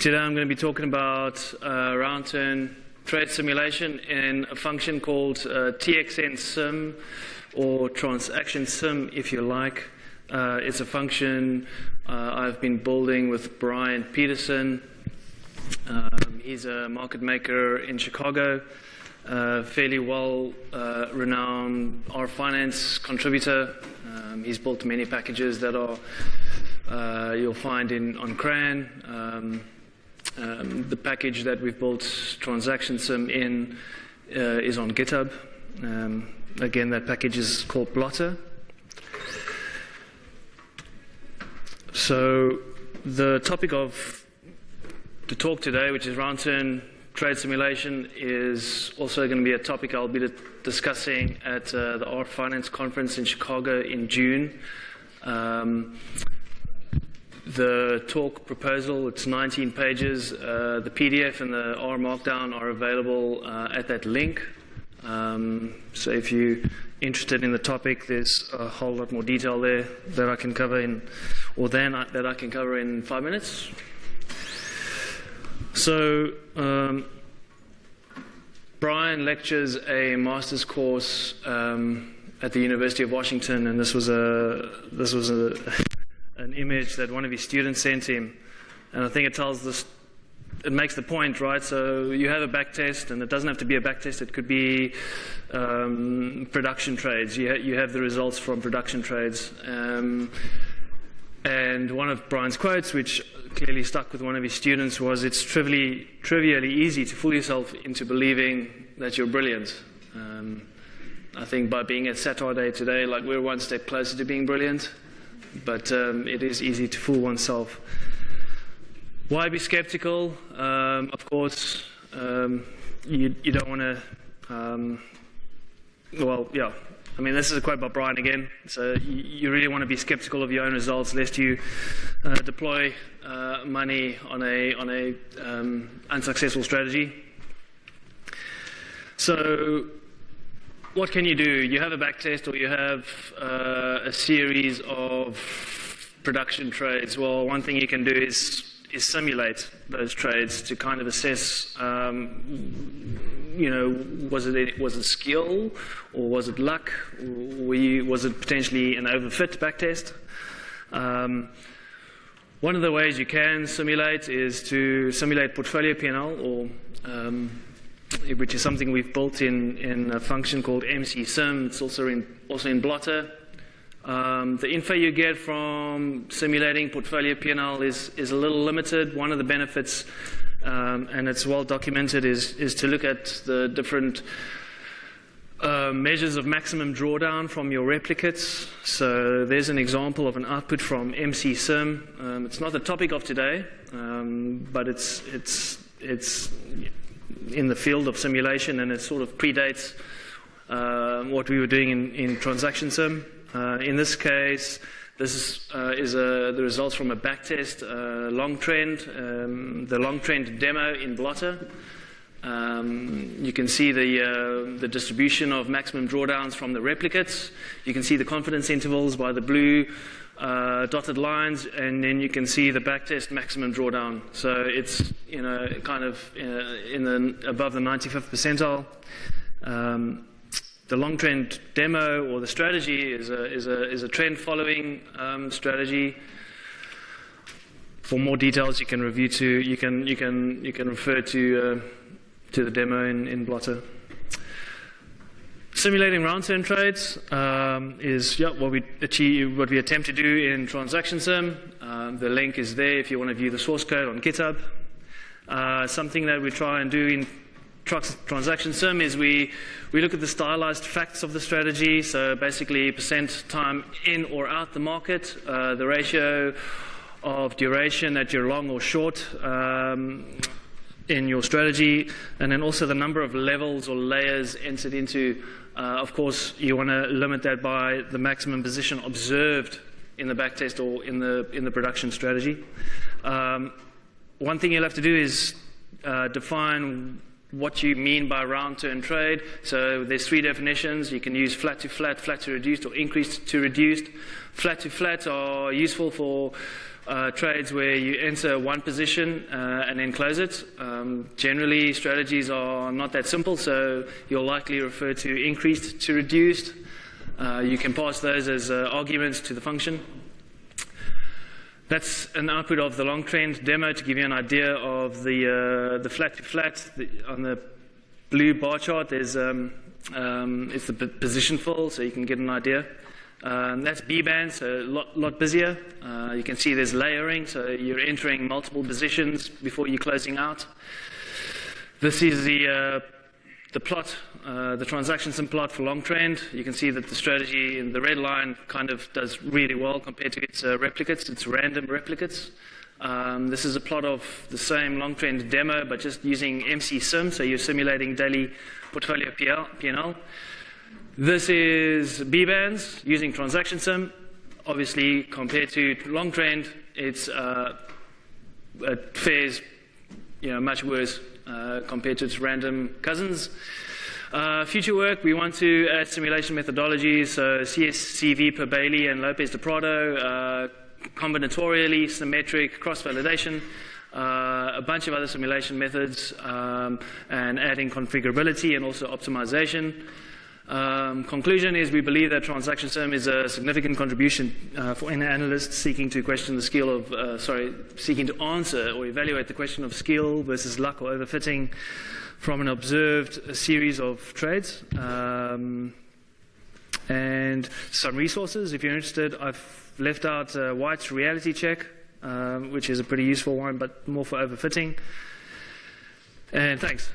Today I'm going to be talking about round turn trade simulation in a function called txnsim, or transaction sim if you like. It's a function I've been building with Brian Peterson. He's a market maker in Chicago, fairly well renowned R finance contributor. He's built many packages that are you'll find on CRAN. The package that we've built transaction sim in is on GitHub. Again, that package is called blotter. So the topic of the talk today, which is round turn trade simulation, is also going to be a topic I'll be discussing at the R Finance conference in Chicago in June. The talk proposal, it's 19 pages. The PDF and the R Markdown are available at that link. So if you're interested in the topic, there's a whole lot more detail there that I can cover that I can cover in 5 minutes. So Brian lectures a master's course at the University of Washington, and this was an image that one of his students sent him, and I think it makes the point, right? So you have a back test, and it doesn't have to be a back test. It could be production trades. You have the results from production trades. And one of Brian's quotes, which clearly stuck with one of his students, was, "It's trivially easy to fool yourself into believing that you're brilliant." I think by being at satRday today, like, we're one step closer to being brilliant, but it is easy to fool oneself. Why be skeptical? Of course, you don't want to. I mean, this is a quote by Brian again. So you really want to be skeptical of your own results, lest you deploy money on a unsuccessful strategy. So what can you do? You have a back test, or you have a series of production trades. Well, one thing you can do is simulate those trades to kind of assess, was it skill, or was it luck, or was it potentially an overfit backtest? One of the ways you can simulate is to simulate portfolio P&L, or which is something we've built in a function called txnsim. It's also in blotter. The info you get from simulating portfolio P&L is a little limited. One of the benefits, and it's well documented, is to look at the different measures of maximum drawdown from your replicates. So there's an example of an output from txnsim. It's not the topic of today, but it's in the field of simulation, and it sort of predates what we were doing in transaction sim. In this case, this is the results from a backtest long trend, the long trend demo in blotter. You can see the distribution of maximum drawdowns from the replicates. You can see the confidence intervals by the blue dotted lines, and then you can see the backtest maximum drawdown. So it's kind of above the 95th percentile. The long trend demo, or the strategy, is a trend following strategy. For more details, you can refer to the demo in blotter. Simulating round turn trades is what we attempt to do in transaction sim. The link is there if you want to view the source code on GitHub. Something that we try and do in transaction sim is we look at the stylized facts of the strategy. So basically, percent time in or out the market, the ratio of duration that you're long or short in your strategy, and then also the number of levels or layers entered into. Of course, you want to limit that by the maximum position observed in the backtest or in the production strategy. One thing you'll have to do is define what you mean by round turn trade. So there's 3 definitions. You can use flat to flat, flat to reduced, or increased to reduced. Flat to flat are useful for trades where you enter one position and then close it. Generally, strategies are not that simple, so you'll likely refer to increased to reduced. You can pass those as arguments to the function. That's an output of the long trend demo to give you an idea of the flat to flat. On the blue bar chart, there's it's the position fill, so you can get an idea. That's B-band, so a lot busier. You can see there's layering, so you're entering multiple positions before you're closing out. This is the plot, the transaction sim plot for long trend. You can see that the strategy in the red line kind of does really well compared to its replicates, its random replicates. This is a plot of the same long trend demo, but just using txnsim, so you're simulating daily portfolio P&L. This is B-bands using transaction sim. Obviously, compared to long trend, it fares much worse compared to its random cousins. Future work, we want to add simulation methodologies, so CSCV per Bailey and Lopez de Prado, combinatorially, symmetric, cross-validation, a bunch of other simulation methods, and adding configurability and also optimization. Conclusion is we believe that transaction sim is a significant contribution for any analyst seeking to question the skill of, seeking to answer or evaluate the question of skill versus luck or overfitting from an observed series of trades. And some resources, if you're interested, I've left out White's reality check, which is a pretty useful one, but more for overfitting. And thanks.